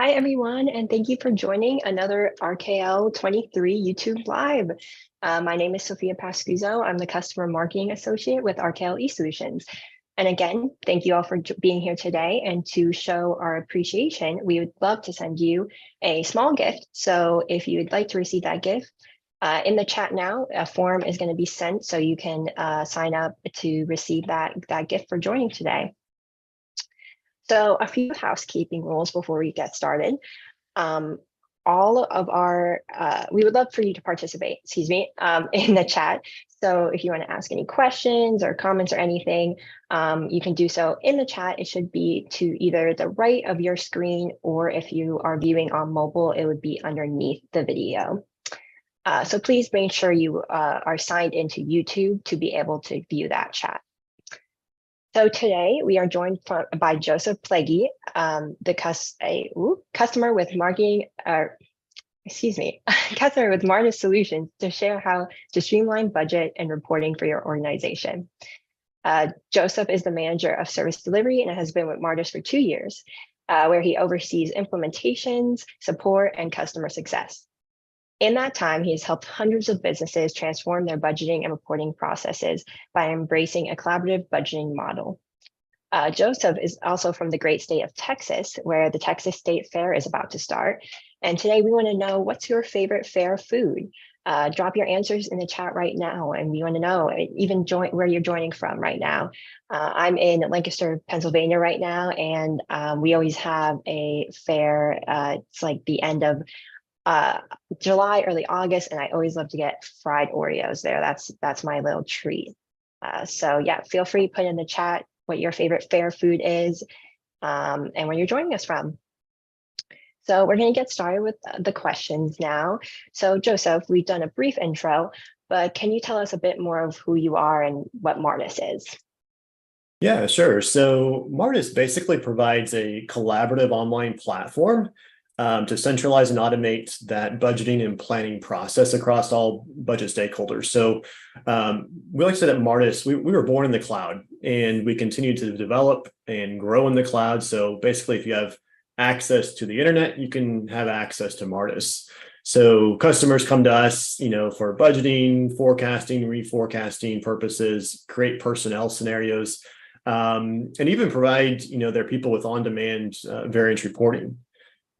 Hi, everyone, and thank you for joining another RKL23 YouTube Live. My name is Sophia Pascuzzo. I'm the Customer Marketing Associate with RKL23. And again, thank you all for being here today. And to show our appreciation, we would love to send you a small gift. So if you would like to receive that gift, in the chat now, a form is going to be sent so you can sign up to receive that gift for joining today. So a few housekeeping rules before we get started. All of our, we would love for you to participate, in the chat. So if you want to ask any questions or comments or anything, you can do so in the chat. It should be to either the right of your screen, or if you are viewing on mobile, it would be underneath the video. So please make sure you are signed into YouTube to be able to view that chat. So today we are joined by Joseph Plagge, customer with customer with Martus Solutions, to share how to streamline budget and reporting for your organization. Joseph is the manager of service delivery and has been with Martus for 2 years, where he oversees implementations, support, and customer success. In that time, he has helped hundreds of businesses transform their budgeting and reporting processes by embracing a collaborative budgeting model. Joseph is also from the great state of Texas, where the Texas State Fair is about to start. And today we want to know, what's your favorite fair food? Drop your answers in the chat right now. And we want to know even where you're joining from right now. I'm in Lancaster, Pennsylvania right now, and we always have a fair. It's like the end of July, early August, and I always love to get fried Oreos there. That's my little treat. So yeah, feel free to put in the chat what your favorite fair food is, and where you're joining us from. So we're going to get started with the questions now. So Joseph, we've done a brief intro, but can you tell us a bit more of who you are and what Martus is? Yeah, sure. So Martus basically provides a collaborative online platform to centralize and automate that budgeting and planning process across all budget stakeholders. So we like to say that Martus, we were born in the cloud, and we continue to develop and grow in the cloud. So basically, if you have access to the internet, you can have access to Martus. So customers come to us, for budgeting, forecasting, reforecasting purposes, create personnel scenarios, and even provide, their people with on-demand variance reporting.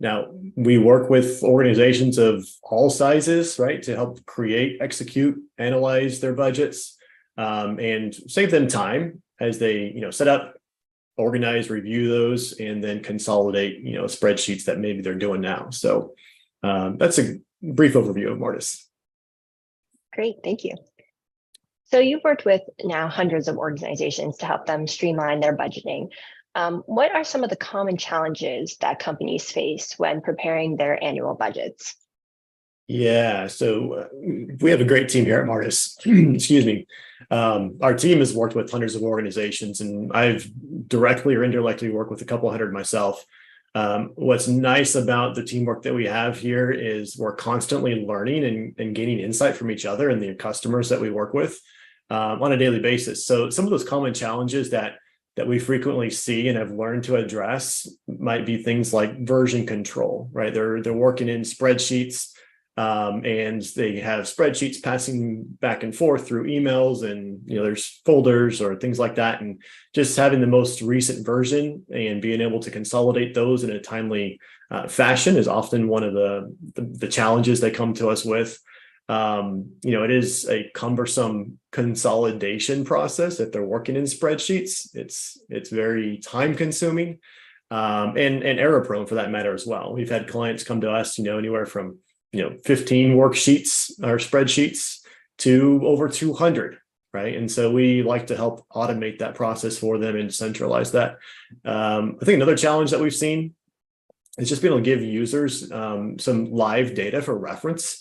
Now, we work with organizations of all sizes, right, to help create, execute, analyze their budgets, and save them time as they, set up, organize, review those, and then consolidate, spreadsheets that maybe they're doing now. So that's a brief overview of Martus. Great, thank you. So you've worked with now hundreds of organizations to help them streamline their budgeting. What are some of the common challenges that companies face when preparing their annual budgets? Yeah, so we have a great team here at Martus. Excuse me. Our team has worked with hundreds of organizations, and I've directly or indirectly worked with a couple hundred myself. What's nice about the teamwork that we have here is we're constantly learning and gaining insight from each other and the customers that we work with on a daily basis. So some of those common challenges that we frequently see and have learned to address might be things like version control, right? They're working in spreadsheets, and they have spreadsheets passing back and forth through emails, and there's folders or things like that, and just having the most recent version and being able to consolidate those in a timely fashion is often one of the challenges they come to us with. It is a cumbersome consolidation process if they're working in spreadsheets. It's very time consuming, and error prone for that matter as well. We've had clients come to us, anywhere from 15 worksheets or spreadsheets to over 200, right? And so we like to help automate that process for them and centralize that. I think another challenge that we've seen is just being able to give users some live data for reference.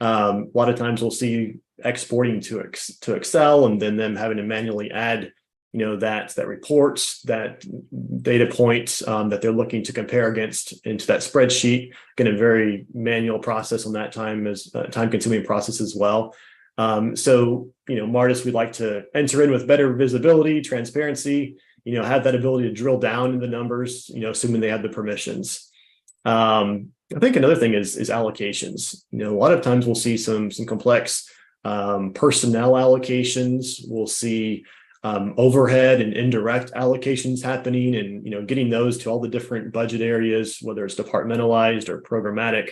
A lot of times we'll see exporting to Excel, and then them having to manually add, that report, that data point that they're looking to compare against into that spreadsheet. Again, a very manual process on that time-consuming process as well. So, Martus, we'd like to enter in with better visibility, transparency, have that ability to drill down in the numbers, assuming they have the permissions. I think another thing is allocations. A lot of times we'll see some complex personnel allocations. We'll see overhead and indirect allocations happening, and getting those to all the different budget areas, whether it's departmentalized or programmatic,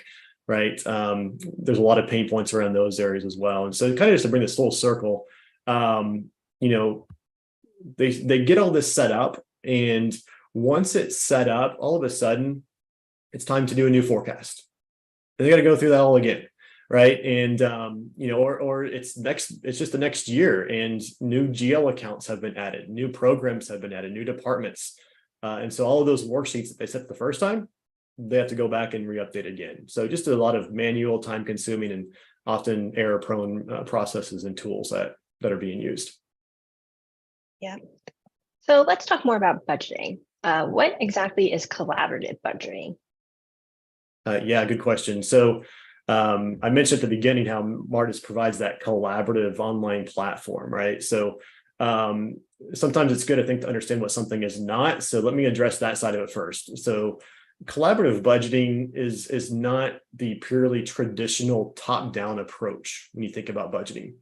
right? There's a lot of pain points around those areas as well. And so kind of just to bring this full circle, they get all this set up, and once it's set up, all of a sudden it's time to do a new forecast, and they got to go through that all again, right? And or it's just the next year, and new GL accounts have been added, new programs have been added, new departments, and so all of those worksheets that they set the first time, they have to go back and re-update again. So just a lot of manual, time-consuming, and often error-prone processes and tools that are being used. Yeah. So let's talk more about budgeting. What exactly is collaborative budgeting? Yeah, good question. So I mentioned at the beginning how Martus provides that collaborative online platform, right? So sometimes it's good, I think, to understand what something is not. So let me address that side of it first. So collaborative budgeting is not the purely traditional top-down approach when you think about budgeting.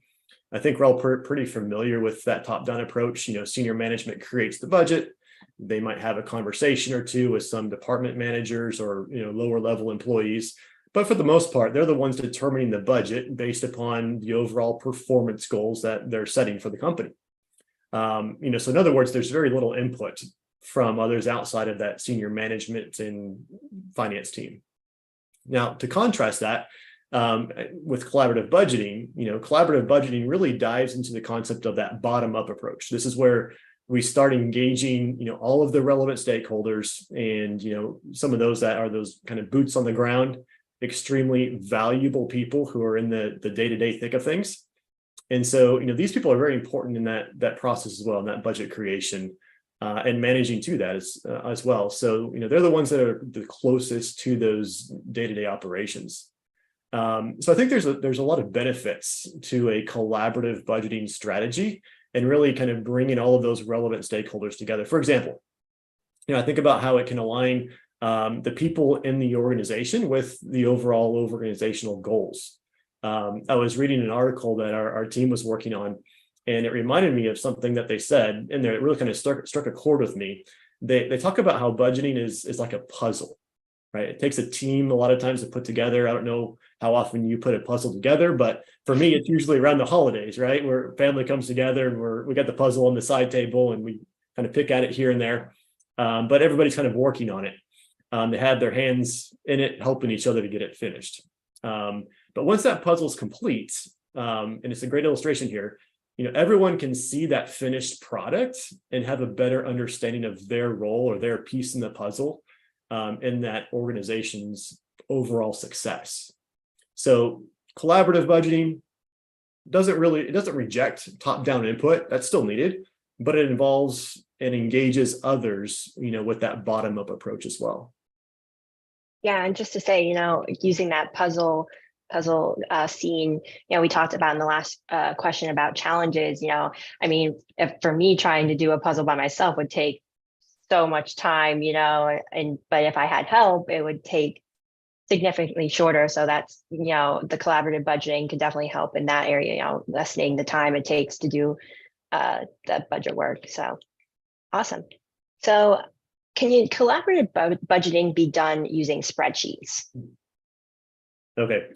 I think we're all pretty familiar with that top-down approach. Senior management creates the budget. They might have a conversation or two with some department managers or lower level employees, but for the most part, they're the ones determining the budget based upon the overall performance goals that they're setting for the company. So in other words, there's very little input from others outside of that senior management and finance team. Now, to contrast that with collaborative budgeting really dives into the concept of that bottom-up approach. This is where we start engaging, all of the relevant stakeholders, and some of those that are those kind of boots on the ground, extremely valuable people who are in the day-to-day thick of things. And so, these people are very important in that process as well, in that budget creation and managing to that as well. So, they're the ones that are the closest to those day-to-day operations. So I think there's a lot of benefits to a collaborative budgeting strategy, and really kind of bringing all of those relevant stakeholders together. For example, I think about how it can align the people in the organization with the overall organizational goals. I was reading an article that our team was working on, and it reminded me of something that they said in there. It really kind of struck a chord with me. They talk about how budgeting is like a puzzle, right? It takes a team a lot of times to put together. I don't know how often you put a puzzle together, but for me, it's usually around the holidays, right? Where family comes together and we got the puzzle on the side table and we kind of pick at it here and there. But everybody's kind of working on it. They have their hands in it, helping each other to get it finished. But once that puzzle is complete, and it's a great illustration here, everyone can see that finished product and have a better understanding of their role or their piece in the puzzle in that organization's overall success. So collaborative budgeting doesn't reject top-down input. That's still needed, but it involves and engages others, with that bottom-up approach as well. Yeah, and just to say, using that puzzle scene, we talked about in the last question about challenges. If for me trying to do a puzzle by myself would take so much time, but if I had help, it would take significantly shorter. So that's, the collaborative budgeting could definitely help in that area, lessening the time it takes to do the budget work. So awesome. So can collaborative budgeting be done using spreadsheets? Okay,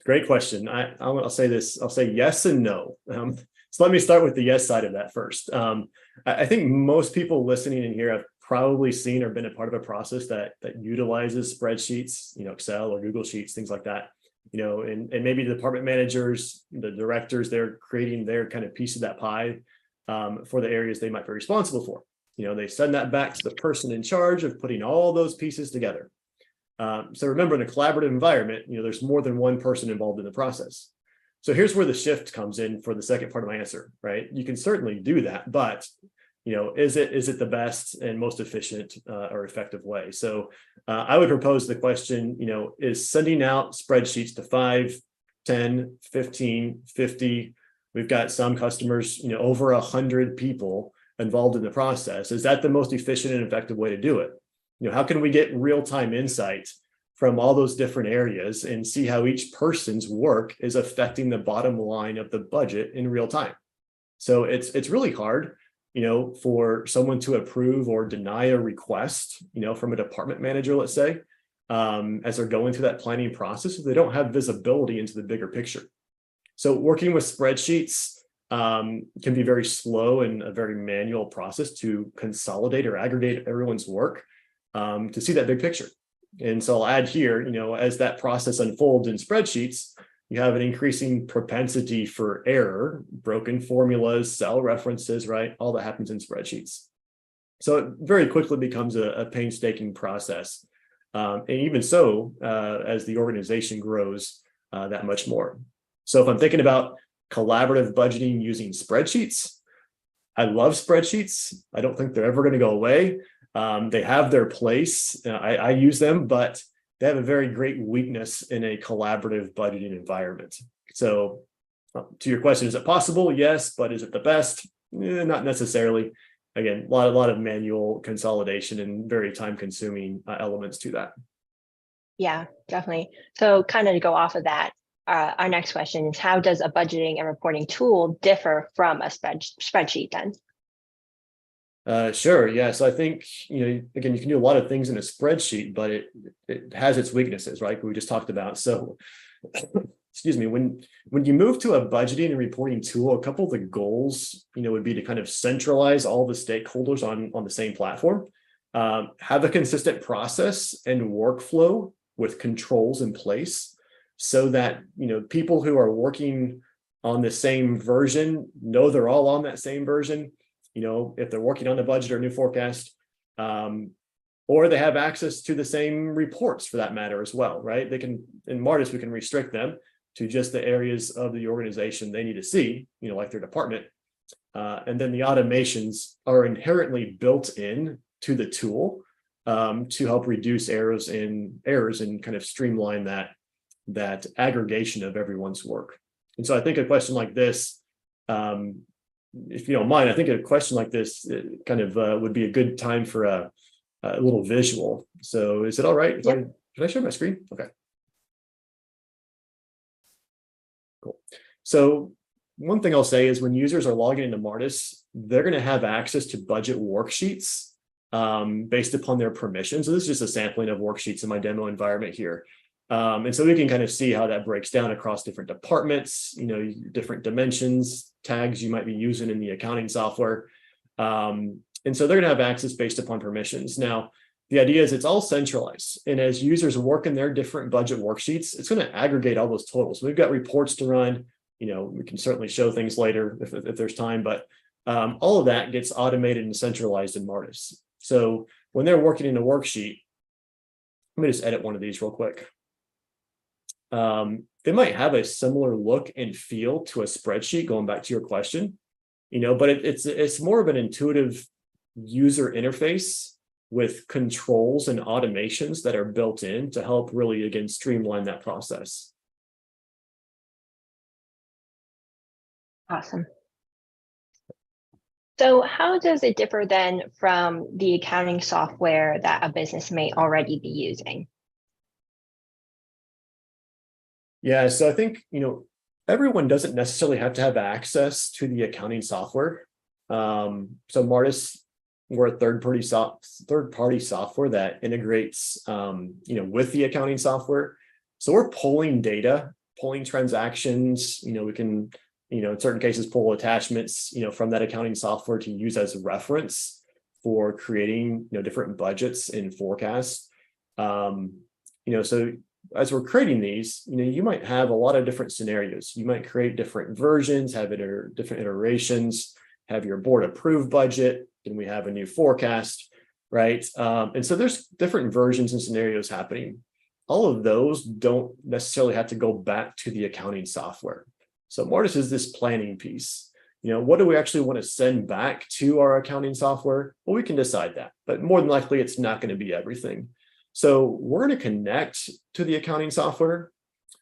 great question. I'll say this. I'll say yes and no. So let me start with the yes side of that first. I think most people listening in here have probably seen or been a part of a process that utilizes spreadsheets, Excel or Google Sheets, things like that. And maybe the department managers, the directors, they're creating their kind of piece of that pie for the areas they might be responsible for. They send that back to the person in charge of putting all those pieces together. So remember, in a collaborative environment, there's more than one person involved in the process. So here's where the shift comes in for the second part of my answer, right? You can certainly do that, but is it the best and most efficient or effective way? So I would propose the question, is sending out spreadsheets to 5, 10, 15, 50, we've got some customers, over 100 people involved in the process. Is that the most efficient and effective way to do it? how can we get real-time insight from all those different areas and see how each person's work is affecting the bottom line of the budget in real time? So it's really hard, for someone to approve or deny a request, from a department manager, let's say, as they're going through that planning process, if they don't have visibility into the bigger picture. So working with spreadsheets can be very slow and a very manual process to consolidate or aggregate everyone's work to see that big picture. And so I'll add here, as that process unfolds in spreadsheets, you have an increasing propensity for error, broken formulas, cell references, right? All that happens in spreadsheets. So it very quickly becomes a painstaking process. And even so, as the organization grows, that much more. So if I'm thinking about collaborative budgeting using spreadsheets, I love spreadsheets. I don't think they're ever going to go away. They have their place. I use them, but they have a very great weakness in a collaborative budgeting environment. So to your question, is it possible? Yes, but is it the best? Not necessarily. Again, a lot of manual consolidation and very time-consuming elements to that. Yeah, definitely. So kind of to go off of that, our next question is, how does a budgeting and reporting tool differ from a spreadsheet then? Sure. Yeah. So I think, again, you can do a lot of things in a spreadsheet, but it has its weaknesses, right? We just talked about. So, excuse me, when you move to a budgeting and reporting tool, a couple of the goals, would be to kind of centralize all the stakeholders on the same platform, have a consistent process and workflow with controls in place so that, people who are working on the same version know they're all on that same version. If they're working on a budget or new forecast, or they have access to the same reports for that matter as well, right? They can, in Martus, we can restrict them to just the areas of the organization they need to see, like their department. And then the automations are inherently built in to the tool to help reduce errors and kind of streamline that aggregation of everyone's work. And so I think a question like this, if you don't mind, I think a question like this kind of would be a good time for a little visual. So is it all right? Can I share my screen? Okay. Cool. So one thing I'll say is when users are logging into Martus, they're going to have access to budget worksheets based upon their permissions. So this is just a sampling of worksheets in my demo environment here. And so we can kind of see how that breaks down across different departments, different dimensions, tags you might be using in the accounting software. And so they're going to have access based upon permissions. Now, the idea is it's all centralized. And as users work in their different budget worksheets, it's going to aggregate all those totals. We've got reports to run. We can certainly show things later if there's time, but all of that gets automated and centralized in Martus. So when they're working in a worksheet, let me just edit one of these real quick. They might have a similar look and feel to a spreadsheet, going back to your question, but it's more of an intuitive user interface with controls and automations that are built in to help really, again, streamline that process. Awesome. So how does it differ then from the accounting software that a business may already be using? Yeah, so I think, everyone doesn't necessarily have to have access to the accounting software. So Martus, we're a third-party software that integrates, with the accounting software. So we're pulling data, pulling transactions. We can, in certain cases, pull attachments, from that accounting software to use as a reference for creating, different budgets and forecasts. So as we're creating these, you might have a lot of different scenarios. You might create different versions, have different iterations, have your board approved budget, and we have a new forecast, right? And so there's different versions and scenarios happening. All of those don't necessarily have to go back to the accounting software. So Martus is this planning piece. What do we actually want to send back to our accounting software? Well, we can decide that, but more than likely, it's not going to be everything. So we're going to connect to the accounting software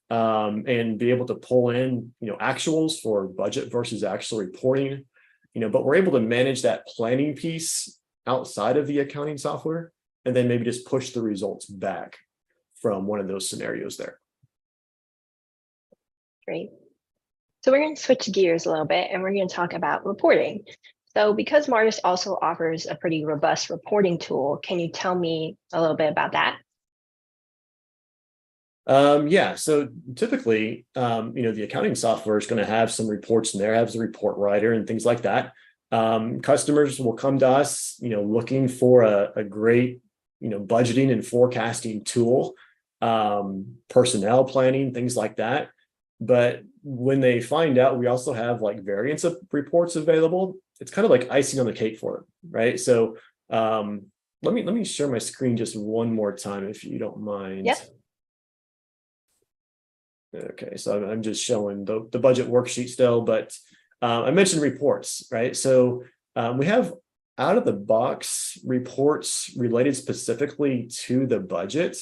and be able to pull in, actuals for budget versus actual reporting, but we're able to manage that planning piece outside of the accounting software. and then maybe just push the results back from one of those scenarios there. Great. So we're going to switch gears a little bit and we're going to talk about reporting. So because Martus also offers a pretty robust reporting tool, can you tell me a little bit about that? Yeah, so typically, the accounting software is going to have some reports in there, has a report writer and things like that. Customers will come to us, looking for a great, budgeting and forecasting tool, personnel planning, things like that. But when they find out we also have like variance of reports available, it's kind of like icing on the cake for them, right? So let me share my screen just one more time if you don't mind. Yep. Okay, so I'm just showing the budget worksheet still, but I mentioned reports, right? So we have out of the box reports related specifically to the budget.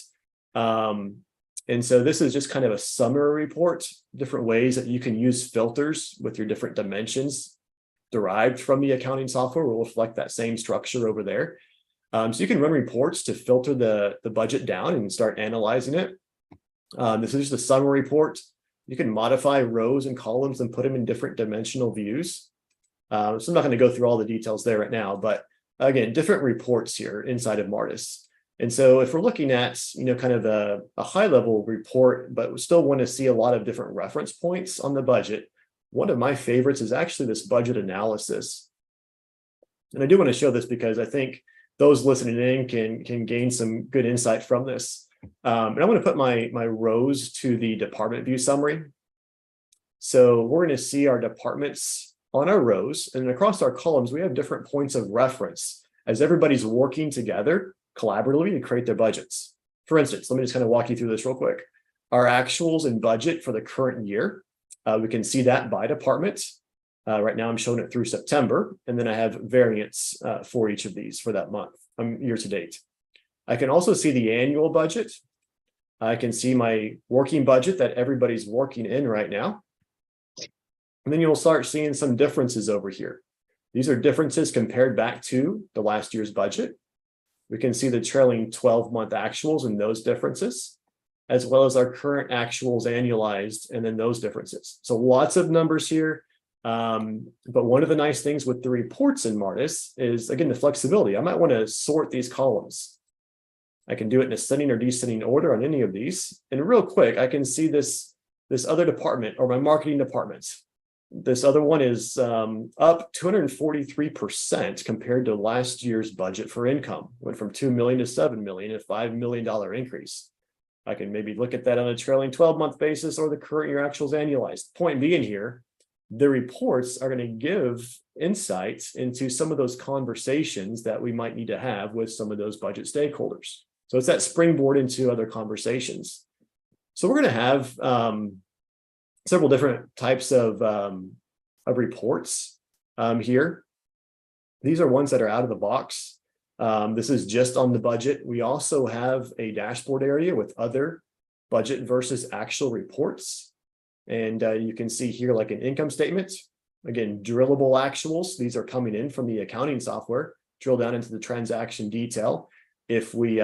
And so this is just kind of a summary report, different ways that you can use filters with your different dimensions derived from the accounting software will reflect that same structure over there. So you can run reports to filter the budget down and start analyzing it. This is just a summary report. You can modify rows and columns and put them in different dimensional views. So I'm not going to go through all the details there right now, but again, different reports here inside of Martus. And so if we're looking at, kind of a high level report, but we still want to see a lot of different reference points on the budget, one of my favorites is actually this budget analysis. And I do want to show this because I think those listening in can gain some good insight from this. And I'm going to put my rows to the department view summary. So we're going to see our departments on our rows, and across our columns, we have different points of reference as everybody's working together collaboratively to create their budgets. For instance, let me just kind of walk you through this real quick. Our actuals and budget for the current year, we can see that by department. Right now I'm showing it through September, and then I have variance for each of these for that month, year to date. I can also see the annual budget. I can see my working budget that everybody's working in right now. And then you'll start seeing some differences over here. These are differences compared back to the last year's budget. We can see the trailing 12-month actuals and those differences, as well as our current actuals annualized and then those differences. So lots of numbers here. But one of the nice things with the reports in Martus is, again, the flexibility. I might want to sort these columns. I can do it in ascending or descending order on any of these. And real quick, I can see this other department or my marketing department. This other one is up 243% compared to last year's budget for income. Went from 2 million to 7 million, a $5 million increase. I can maybe look at that on a trailing 12-month basis or the current year actuals annualized. Point being here, the reports are going to give insights into some of those conversations that we might need to have with some of those budget stakeholders. So it's that springboard into other conversations. So we're going to have several different types of reports here. These are ones that are out of the box. This is just on the budget. We also have a dashboard area with other budget versus actual reports. And you can see here like an income statement. Again, drillable actuals. These are coming in from the accounting software. Drill down into the transaction detail if we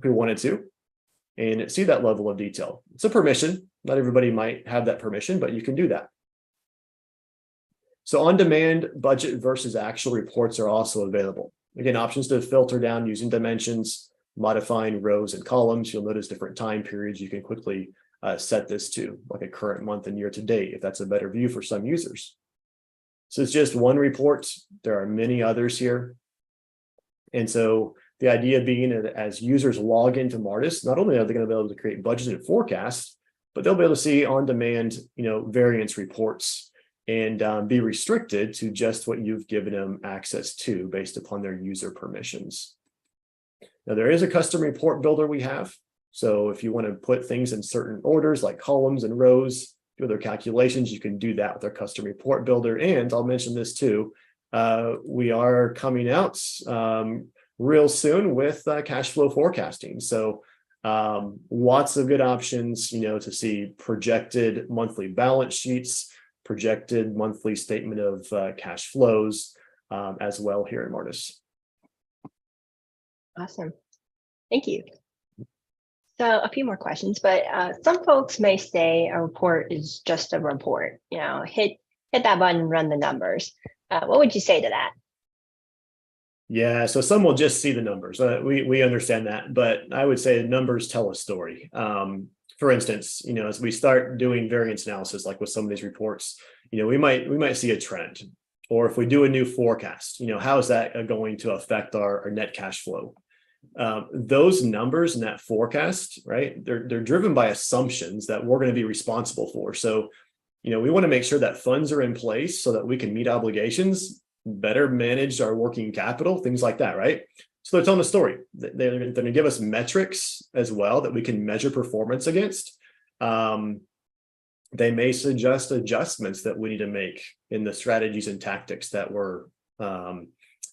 wanted to, and see that level of detail. It's a permission. Not everybody might have that permission, but you can do that. So on-demand budget versus actual reports are also available. Again, options to filter down using dimensions, modifying rows and columns. You'll notice different time periods you can quickly set this to, like a current month and year to date, if that's a better view for some users. So it's just one report. There are many others here. And so the idea being that as users log into Martus, not only are they going to be able to create budgets and forecasts, but they'll be able to see on-demand, variance reports and be restricted to just what you've given them access to based upon their user permissions. Now, there is a custom report builder we have. So if you want to put things in certain orders like columns and rows, do other calculations, you can do that with our custom report builder. And I'll mention this too. We are coming out real soon with cash flow forecasting. So lots of good options, to see projected monthly balance sheets, projected monthly statement of cash flows as well here in Martus. Awesome. Thank you. So a few more questions, but some folks may say a report is just a report. Hit that button, run the numbers. What would you say to that? Yeah, so some will just see the numbers. We understand that, but I would say numbers tell a story. For instance, as we start doing variance analysis, like with some of these reports, we might see a trend, or if we do a new forecast, how is that going to affect our net cash flow? Those numbers in that forecast, right? They're driven by assumptions that we're going to be responsible for. So, we want to make sure that funds are in place so that we can meet obligations, better manage our working capital, things like that, right? So they're telling a story. They're going to give us metrics as well that we can measure performance against. They may suggest adjustments that we need to make in the strategies and tactics that we're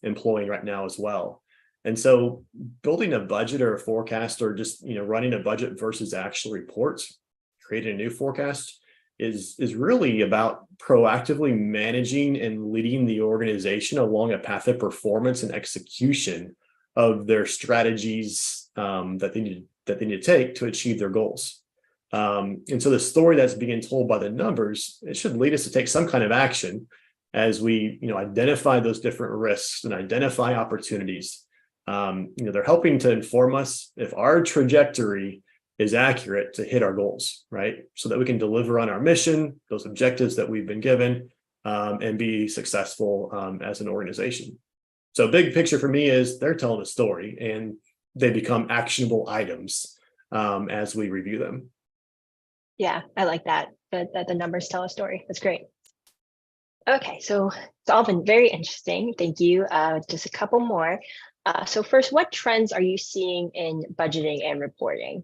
employing right now as well. And so building a budget or a forecast, or just running a budget versus actual reports, creating a new forecast is really about proactively managing and leading the organization along a path of performance and execution of their strategies that they need to take to achieve their goals. And so the story that's being told by the numbers, it should lead us to take some kind of action as we identify those different risks and identify opportunities. They're helping to inform us if our trajectory is accurate to hit our goals, right? So that we can deliver on our mission, those objectives that we've been given, and be successful as an organization. So big picture for me is they're telling a story and they become actionable items as we review them. Yeah, I like that the numbers tell a story. That's great. Okay, so it's all been very interesting. Thank you. Just a couple more. So first, what trends are you seeing in budgeting and reporting?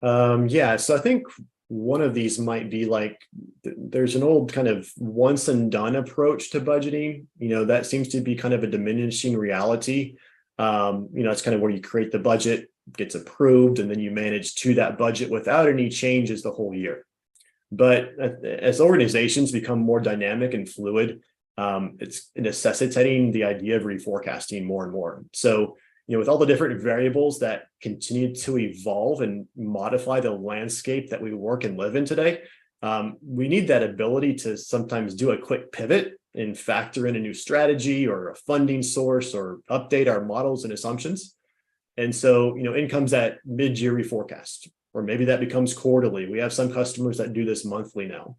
Yeah, so I think one of these might be like, there's an old kind of once and done approach to budgeting. That seems to be kind of a diminishing reality. It's kind of where you create the budget, gets approved, and then you manage to that budget without any changes the whole year. But as organizations become more dynamic and fluid, it's necessitating the idea of reforecasting more and more. So, with all the different variables that continue to evolve and modify the landscape that we work and live in today, we need that ability to sometimes do a quick pivot and factor in a new strategy or a funding source or update our models and assumptions. And so, in comes that mid-year reforecast, or maybe that becomes quarterly. We have some customers that do this monthly now.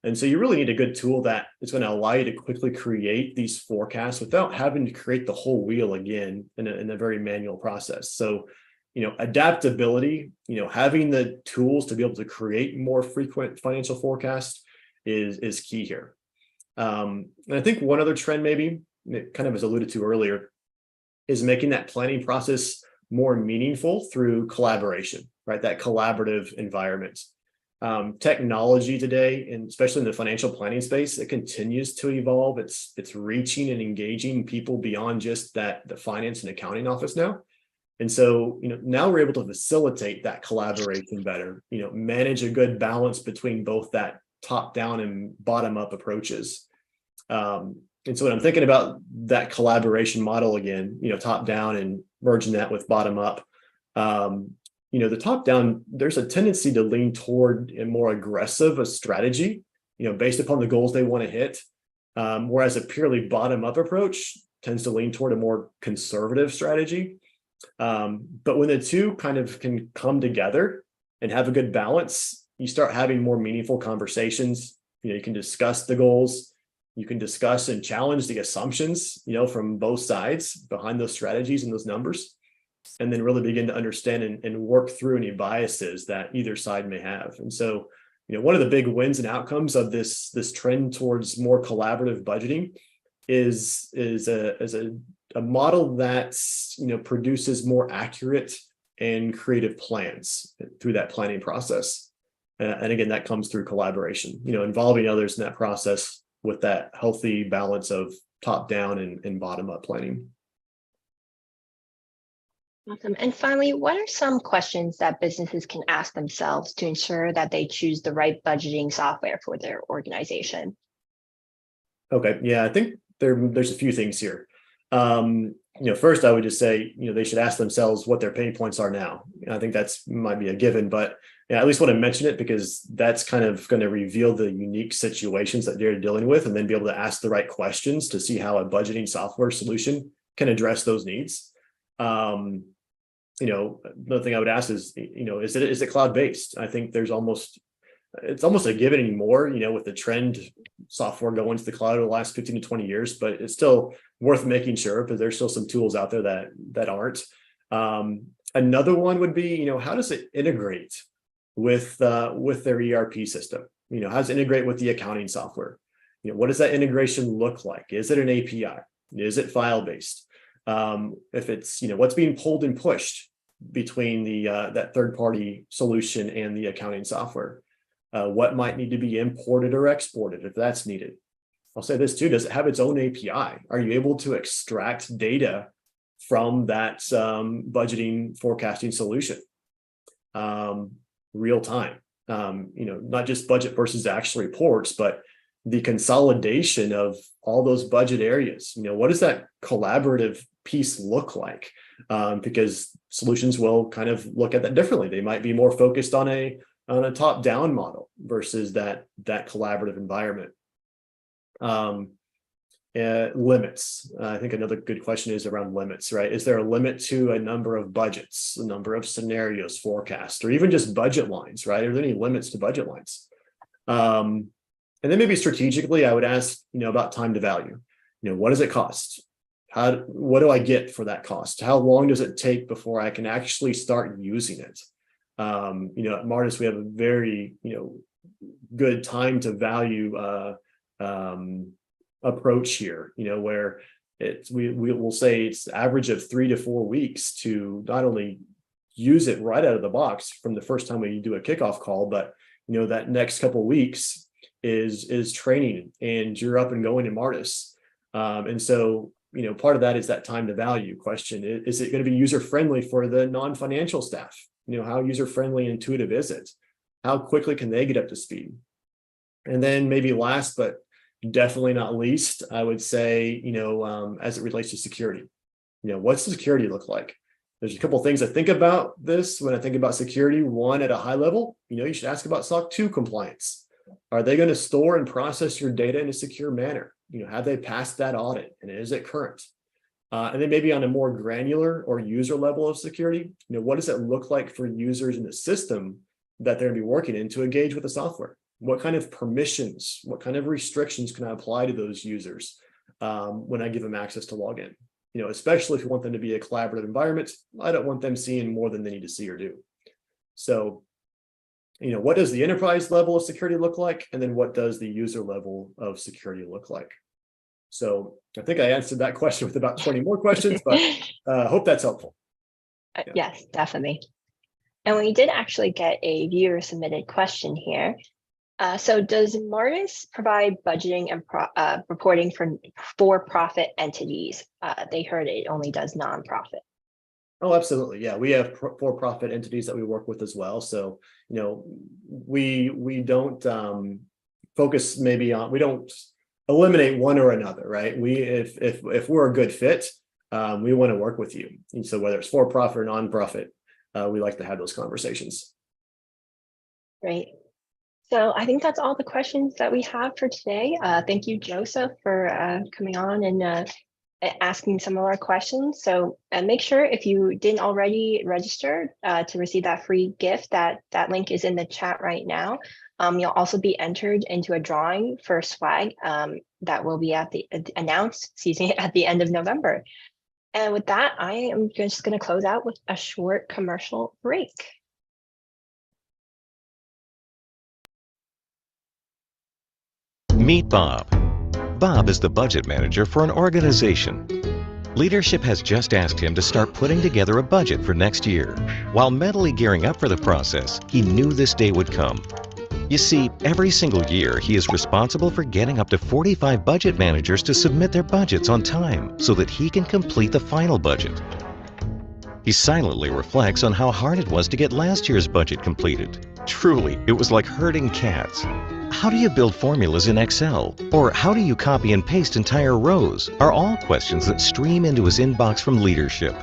And so you really need a good tool that is going to allow you to quickly create these forecasts without having to create the whole wheel again in a very manual process. So, adaptability, having the tools to be able to create more frequent financial forecasts is key here. And I think one other trend, maybe kind of as alluded to earlier, is making that planning process more meaningful through collaboration, right? That collaborative environment. Technology today, and especially in the financial planning space, it continues to evolve. It's reaching and engaging people beyond just the finance and accounting office now. And so, now we're able to facilitate that collaboration better, manage a good balance between both that top down and bottom up approaches. And so when I'm thinking about that collaboration model again, top down and merging that with bottom up, the top down, there's a tendency to lean toward a more aggressive strategy, based upon the goals they want to hit. Whereas a purely bottom up approach tends to lean toward a more conservative strategy. But when the two kind of can come together and have a good balance, you start having more meaningful conversations. You can discuss the goals, you can discuss and challenge the assumptions, from both sides behind those strategies and those numbers, and then really begin to understand and work through any biases that either side may have. And so, one of the big wins and outcomes of this trend towards more collaborative budgeting is a model that produces more accurate and creative plans through that planning process. And again, that comes through collaboration, involving others in that process with that healthy balance of top down and bottom up planning. Awesome. And finally, what are some questions that businesses can ask themselves to ensure that they choose the right budgeting software for their organization? Okay, yeah, I think there's a few things here. One First I would just say, they should ask themselves what their pain points are now. I think that's might be a given, but I at least want to mention it because that's kind of going to reveal the unique situations that they're dealing with, and then be able to ask the right questions to see how a budgeting software solution can address those needs. Another thing I would ask is, is it cloud-based? I think it's almost a given anymore, with the trend software going to the cloud over the last 15 to 20 years, but it's still worth making sure because there's still some tools out there that aren't. Another one would be, how does it integrate with their ERP system? How does it integrate with the accounting software? What does that integration look like? Is it an API? Is it file-based? If it's, what's being pulled and pushed between that third-party solution and the accounting software? What might need to be imported or exported if that's needed? I'll say this too, does it have its own API? Are you able to extract data from that budgeting forecasting solution? Real time, not just budget versus actual reports, but the consolidation of all those budget areas. What does that collaborative piece look like? Because solutions will kind of look at that differently. They might be more focused on a top-down model versus that collaborative environment. Limits. I think another good question is around limits, right? Is there a limit to a number of budgets, a number of scenarios, forecasts, or even just budget lines, right? Are there any limits to budget lines? And then maybe strategically, I would ask, about time to value. What does it cost? What do I get for that cost? How long does it take before I can actually start using it? At Martus, we have a very, good time to value approach here, where we will say it's average of 3 to 4 weeks to not only use it right out of the box from the first time we do a kickoff call, but that next couple of weeks is training and you're up and going in Martus. And so, part of that is that time to value question. Is it going to be user friendly for the non-financial staff? How user friendly and intuitive is it? How quickly can they get up to speed? And then maybe last, but definitely not least, I would say, as it relates to security, what's the security look like? There's a couple of things I think about this when I think about security. One, at a high level, you should ask about SOC 2 compliance. Are they going to store and process your data in a secure manner? Have they passed that audit, and is it current? And then maybe on a more granular or user level of security, what does it look like for users in the system that they're going to be working in to engage with the software? What kind of permissions, what kind of restrictions can I apply to those users when I give them access to log in? Especially if you want them to be a collaborative environment, I don't want them seeing more than they need to see or do. So, what does the enterprise level of security look like? And then what does the user level of security look like? So I think I answered that question with about 20 more questions, but hope that's helpful. Yeah. Yes, definitely. And we did actually get a viewer submitted question here. So does Martus provide budgeting and reporting for for-profit entities? They heard it only does nonprofit. Oh, absolutely. Yeah, we have for-profit entities that we work with as well. So, we don't focus maybe on, we don't eliminate one or another, right? If we're a good fit, we want to work with you. And so whether it's for-profit or nonprofit, we like to have those conversations. Great. So I think that's all the questions that we have for today. Thank you, Joseph, for coming on and asking some of our questions. So make sure, if you didn't already register to receive that free gift, that link is in the chat right now. You'll also be entered into a drawing for swag that will be announced at the end of November. And with that, I am just going to close out with a short commercial break. Meet Bob. Bob is the budget manager for an organization. Leadership has just asked him to start putting together a budget for next year. While mentally gearing up for the process, he knew this day would come. You see, every single year, he is responsible for getting up to 45 budget managers to submit their budgets on time so that he can complete the final budget. He silently reflects on how hard it was to get last year's budget completed. Truly, it was like herding cats. How do you build formulas in Excel? Or how do you copy and paste entire rows? Are all questions that stream into his inbox from leadership.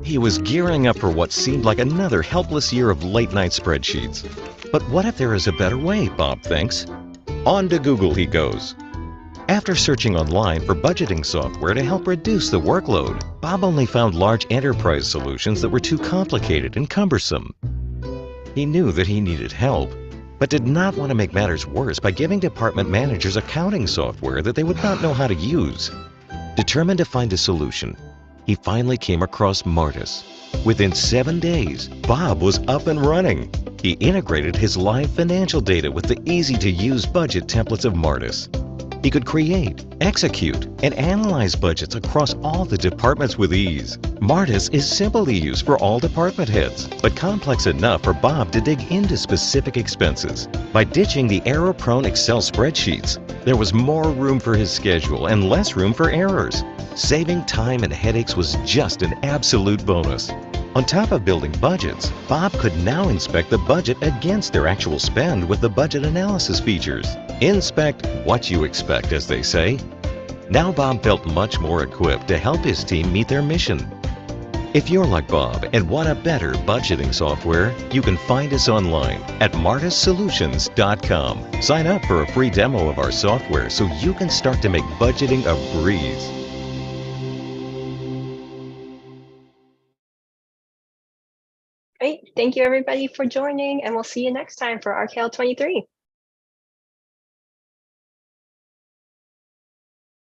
He was gearing up for what seemed like another helpless year of late-night spreadsheets. But what if there is a better way, Bob thinks? On to Google he goes. After searching online for budgeting software to help reduce the workload, Bob only found large enterprise solutions that were too complicated and cumbersome. He knew that he needed help, but did not want to make matters worse by giving department managers accounting software that they would not know how to use. Determined to find a solution, he finally came across Martus. Within 7 days, Bob was up and running. He integrated his live financial data with the easy-to-use budget templates of Martus. He could create, execute, and analyze budgets across all the departments with ease. Martus is simple to use for all department heads, but complex enough for Bob to dig into specific expenses. By ditching the error-prone Excel spreadsheets, there was more room for his schedule and less room for errors. Saving time and headaches was just an absolute bonus. On top of building budgets, Bob could now inspect the budget against their actual spend with the budget analysis features. Inspect what you expect, as they say. Now Bob felt much more equipped to help his team meet their mission. If you're like Bob and want a better budgeting software, you can find us online at martussolutions.com. Sign up for a free demo of our software so you can start to make budgeting a breeze. Great. Thank you, everybody, for joining, and we'll see you next time for RKL23.